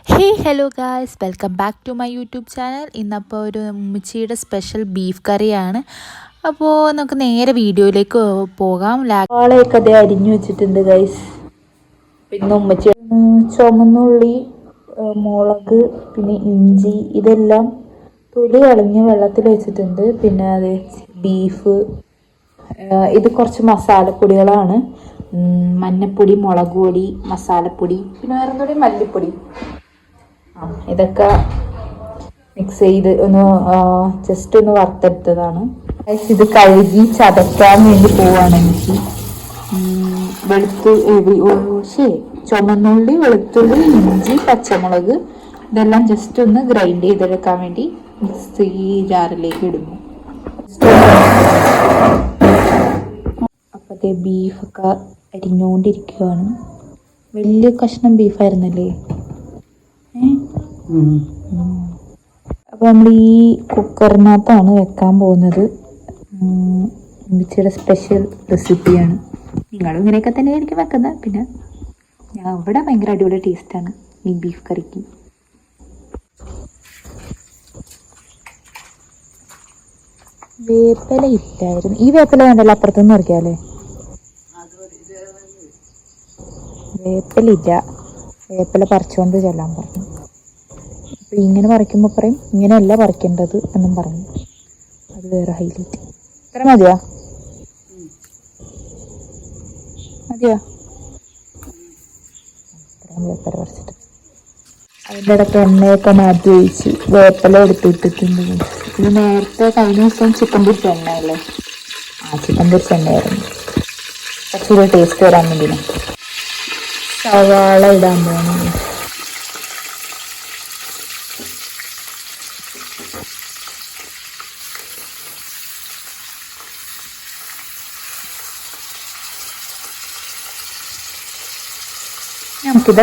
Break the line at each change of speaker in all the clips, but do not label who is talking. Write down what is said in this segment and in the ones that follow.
Hello guys, welcome back to my YouTube channel. ഇന്നപ്പോൾ ഒരു ഉമ്മച്ചിയുടെ സ്പെഷ്യൽ ബീഫ് കറിയാണ്. അപ്പോൾ നമുക്ക് നേരെ വീഡിയോയിലേക്ക് പോകാം. വാളയൊക്കെ അതേ അരിഞ്ഞു വെച്ചിട്ടുണ്ട് ഗൈസ്. പിന്നെ ഉമ്മച്ചി ചുമന്നുള്ളി, മുളക്, പിന്നെ ഇഞ്ചി ഇതെല്ലാം തൊലി കളഞ്ഞ് വെള്ളത്തിൽ വെച്ചിട്ടുണ്ട്. പിന്നെ അത് ബീഫ്, ഇത് കുറച്ച് മസാലപ്പൊടികളാണ്. മഞ്ഞപ്പൊടി, മുളക് പൊടി, മസാലപ്പൊടി, പിന്നെ വേറെ എന്തൊരു മല്ലിപ്പൊടി. ഇതൊക്കെ മിക്സ് ചെയ്ത് ഒന്ന് ജസ്റ്റ് ഒന്ന് വറുത്തെടുത്തതാണ്. ഇത് കഴുകി ചതയ്ക്കാൻ വേണ്ടി പോവാണ് എനിക്ക്. ചുമന്നുള്ളി, വെളുത്തുള്ളി, ഇഞ്ചി, പച്ചമുളക് ഇതെല്ലാം ജസ്റ്റ് ഒന്ന് ഗ്രൈൻഡ് ചെയ്തെടുക്കാൻ വേണ്ടി മിക്സി ജാറിലേക്ക് ഇടുന്നു. അപ്പോഴത്തെ ബീഫൊക്കെ അരിഞ്ഞുകൊണ്ടിരിക്കുകയാണ്. വലിയ കഷ്ണം ബീഫായിരുന്നല്ലേ. അപ്പോൾ നമ്മൾ ഈ കുക്കറിനകത്താണ് വെക്കാൻ പോകുന്നത്. ഉമ്മച്ചിയുടെ സ്പെഷ്യൽ റെസിപ്പിയാണ്. നിങ്ങളും ഇങ്ങനെയൊക്കെ തന്നെ ആയിരിക്കും വെക്കുന്നത്. പിന്നെ ഞാൻ ഇവിടെ ഭയങ്കര അടിപൊളി ടേസ്റ്റാണ് ഈ ബീഫ് കറിക്ക്. വേപ്പില ഇല്ലായിരുന്നു. ഈ വേപ്പില വേണ്ടല്ലോ, അപ്പുറത്തുനിന്ന് പറിക്കാമല്ലേ. വേപ്പിലില്ല, വേപ്പില പറിച്ചുകൊണ്ട് ചെല്ലാൻ പറഞ്ഞു. അപ്പോൾ ഇങ്ങനെ പറിക്കുമ്പോൾ പറയും ഇങ്ങനെയല്ല പറിക്കേണ്ടത് എന്നും പറഞ്ഞു. അത് വേറെ ഹൈലൈറ്റ്. ഇത്ര മതിയോ? ഇത്രയും വേപ്പില പറിച്ചിട്ട് അതിൻ്റെ ഇടയ്ക്ക് എണ്ണയൊക്കെ മാറ്റി ഒഴിച്ച് വേപ്പില എടുത്തിട്ടിട്ടുണ്ട്. ഇത് നേരത്തെ കഴിഞ്ഞ ദിവസം ചിക്കൻ പൊരിച്ച എണ്ണയല്ലേ, ചിക്കൻ പൊരിച്ച എണ്ണയായിരുന്നു. പക്ഷേ ഇത് ടേസ്റ്റ് വരാൻ വേണ്ടിയാണ്. സവാള ഇടാൻ പോകുന്നു. നമുക്കിത്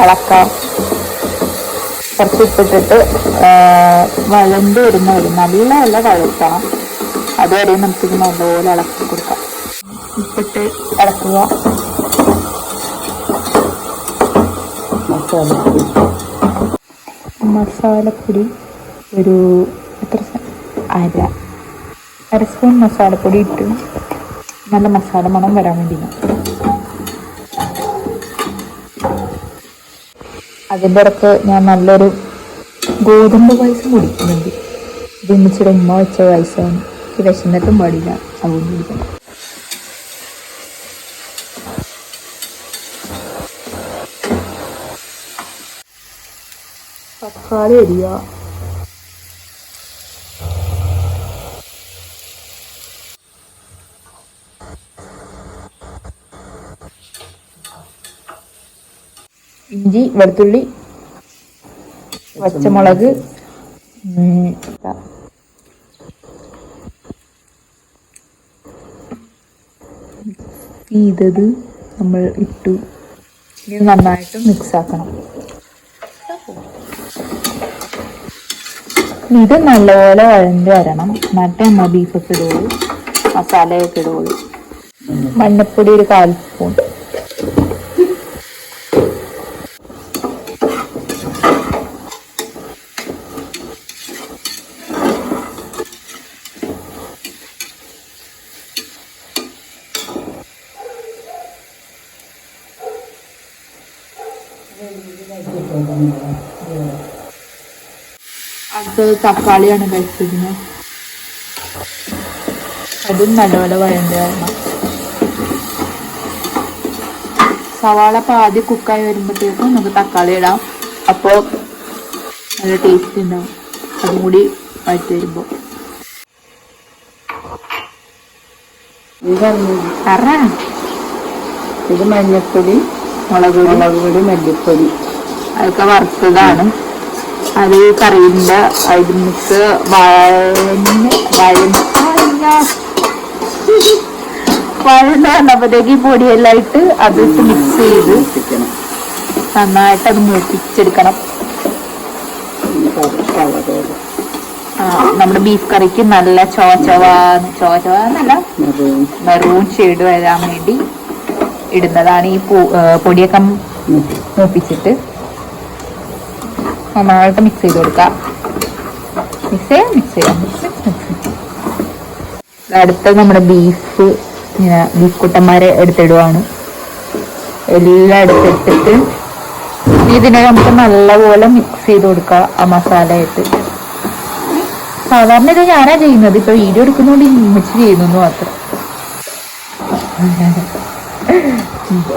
ഇളക്കാം. കുറച്ച് ഉപ്പിട്ടിട്ട് വഴണ്ട് വരുന്നവരും നല്ല വഴക്കണം. അതുവരെ നമുക്കിത് നല്ലപോലെ ഇളക്കി കൊടുക്കാം. ഉപ്പിട്ട് ഇളക്കുക. മസാലപ്പൊടി ഒരു അര സ്പൂൺ മസാലപ്പൊടി ഇട്ട് നല്ല മസാല മണം വരാൻ വേണ്ടി. അതിൻ്റെ ഇടയ്ക്ക് ഞാൻ നല്ലൊരു ഗോതമ്പ് പായസം കുടിക്കുന്നുണ്ട്. ഇത് ഉമ്മച്ചിയുടെ ഉമ്മ വെച്ച പായസമാണ്. ഇത് വിശന്നിട്ടും പാടില്ല, അതുകൊണ്ട് കുടിക്കണം. തക്കാളി അരിയുക. ഇഞ്ചി, വെളുത്തുള്ളി, പച്ചമുളക്, ഇത് നമ്മൾ ഇട്ടു. ഇത് നന്നായിട്ട് മിക്സ് ആക്കണം. ഇത് നല്ലപോലെ വഴണ്ട് വരണം. എന്നിട്ട് നമ്മൾ ബീഫൊക്കെ ഇടുള്ളൂ, മസാലയൊക്കെ ഇടുള്ളൂ. മഞ്ഞപ്പൊടി ഒരു 1/4 സ്പൂൺ. അടുത്തത് തക്കാളിയാണ് കഴിച്ചിരുന്നത്. അതും നല്ലപോലെ വഴണ്ട് വരണം. സവാള ആദ്യം കുക്കായി വരുമ്പോഴത്തേക്കും നമുക്ക് തക്കാളി ഇടാം. അപ്പോൾ നല്ല ടേസ്റ്റ് ഉണ്ടാവും. അതും കൂടി വഴറ്റി വരുമ്പോൾ ഇത് മഞ്ഞപ്പൊടി, മുളക് പൊടി, മല്ലിപ്പൊടി അതൊക്കെ വറുത്തതാണ്. അത് കറിയിൻ്റെ ഇത് മിക്സ് വഴണ്ട് വന്നപ്പോഴത്തേക്ക് പൊടിയെല്ലാം ഇട്ട് അതിട്ട് മിക്സ് ചെയ്ത് നന്നായിട്ട് അത് മുറിച്ചെടുക്കണം. നമ്മുടെ ബീഫ് കറിക്ക് നല്ല ചോച്ചവാന്നല്ല മെറൂൺ ഷെയ്ഡ് വരാൻ വേണ്ടി ഇടുന്നതാണ് ഈ പൊടിയൊക്കെ മൂപ്പിച്ചിട്ട്. നന്നായിട്ട് മിക്സ് ചെയ്ത് കൊടുക്കാം. മിക്സ് ചെയ്യാം. അടുത്ത നമ്മുടെ ബീഫ് ഇങ്ങനെ ബീഫ് കുട്ടന്മാരെ എടുത്തിടുവാണ്. എല്ലാം എടുത്തിട്ടിട്ട് ഇതിനെ നമുക്ക് നല്ലപോലെ മിക്സ് ചെയ്ത് കൊടുക്കാം ആ മസാലയായിട്ട്. സാധാരണ ഇത് ഞാനാ ചെയ്യുന്നത്, ഇപ്പൊ വീഡിയോ എടുക്കുന്നോണ്ട് മിക്സ് ചെയ്യുന്നു മാത്രം.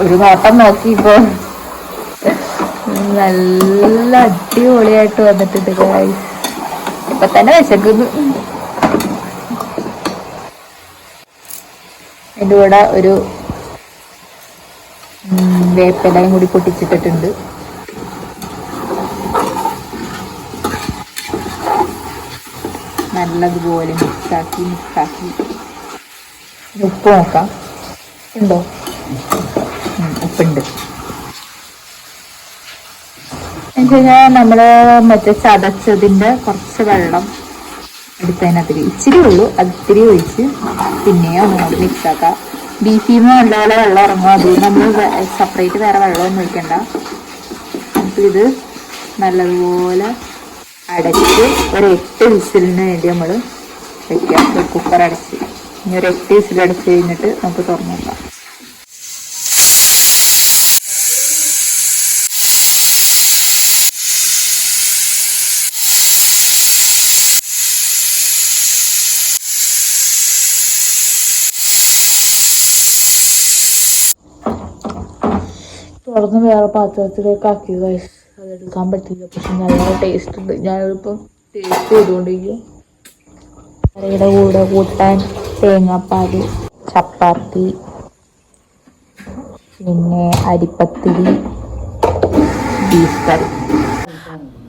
ഒരു നോട്ടം നോക്കി ഇപ്പൊ നല്ല അടിപൊളിയായിട്ട് വന്നിട്ടുണ്ട് ഗൈസ്. ഇപ്പൊ തന്നെ വിശക്കുന്നു. എൻ്റെ കൂടെ ഒരു വേപ്പിലയും കൂടി പൊട്ടിച്ചിട്ടിട്ടുണ്ട്. നല്ലതുപോലെ മിക്സാക്കി ഉപ്പ് നോക്കാം, ഉണ്ടോ? ഉപ്പുണ്ട്. എന്നുവെച്ചുകഴിഞ്ഞാൽ നമ്മള് മറ്റേ ചതച്ചതിൻ്റെ കുറച്ച് വെള്ളം എടുത്തതിനകത്ത് ഇച്ചിരി ഉള്ളൂ, അത് ഇത്തിരി ഒഴിച്ച് പിന്നെയും ഒന്നുകൂടി മിക്സാക്കാം. ബീഫിൽ നിന്ന് നല്ലപോലെ വെള്ളം ഇറങ്ങും, അതുകൊണ്ട് നമ്മൾ സെപ്പറേറ്റ് വേറെ വെള്ളമൊന്നും ഒഴിക്കണ്ട. ഇത് നല്ലതുപോലെ അടച്ച് ഒരു 8 വിസിലിന് വേണ്ടി നമ്മൾ വെക്കാം. കുക്കർ അടച്ച് ഇനി ഒരു 8 വിസിൽ അടച്ച് കഴിഞ്ഞിട്ട് നമുക്ക് തുറന്നു നോക്കാം. തുറന്ന് വേറെ പാത്രത്തിലേക്ക് ആക്കി ഗൈസ്. അതെടുക്കാൻ പറ്റില്ല, പക്ഷെ നല്ല ടേസ്റ്റ് ഉണ്ട്. ഞാനിപ്പം ടേസ്റ്റ് ചെയ്തുകൊണ്ടിരിക്കും. കറിയുടെ കൂടെ കൂട്ടാൻ തേങ്ങാപ്പാൽ, ചപ്പാത്തി, പിന്നെ അരിപ്പത്തിരി, ബീഫ് കറി.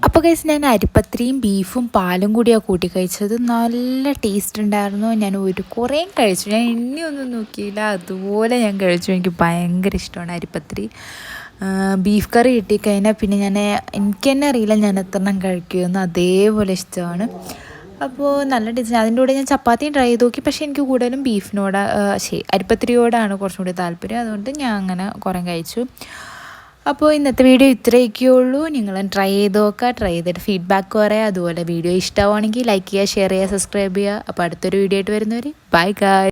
അപ്പോൾ ഗൈസ് ഞാൻ അരിപ്പത്തിരിയും ബീഫും പാലും കൂടിയാണ് കൂട്ടി കഴിച്ചത്. നല്ല ടേസ്റ്റ് ഉണ്ടായിരുന്നു. ഞാൻ കുറേ കഴിച്ചു. ഞാൻ എണ്ണിയൊന്നും നോക്കിയില്ല, അതുപോലെ ഞാൻ കഴിച്ചു. എനിക്ക് ഭയങ്കര ഇഷ്ടമാണ് അരിപ്പത്തിരി. ബീഫ് കറി കിട്ടിക്കഴിഞ്ഞാൽ പിന്നെ എനിക്ക് തന്നെ അറിയില്ല ഞാൻ എത്രണ്ണം കഴിക്കുമെന്ന്, അതേപോലെ ഇഷ്ടമാണ്. അപ്പോൾ നല്ല ടേസ്റ്റ്. അതിൻ്റെ കൂടെ ഞാൻ ചപ്പാത്തിയും ട്രൈ ചെയ്ത് നോക്കി, പക്ഷേ എനിക്ക് കൂടുതലും ബീഫിനോട് അരിപ്പത്തിരിയോടാണ് കുറച്ചും കൂടി താല്പര്യം. അതുകൊണ്ട് ഞാൻ അങ്ങനെ കുറേ കഴിച്ചു. അപ്പോൾ ഇന്നത്തെ വീഡിയോ ഇത്രയൊക്കെ ഉള്ളൂ. നിങ്ങളും ട്രൈ ചെയ്ത് നോക്കുക, ട്രൈ ചെയ്തിട്ട് ഫീഡ്ബാക്ക് പറയുക. അതുപോലെ വീഡിയോ ഇഷ്ടമാണെങ്കിൽ ലൈക്ക് ചെയ്യുക, ഷെയർ ചെയ്യുക, സബ്സ്ക്രൈബ് ചെയ്യുക. അപ്പോൾ അടുത്തൊരു വീഡിയോ ആയിട്ട് വരുന്നവർ ബൈ ഗായ്സ്.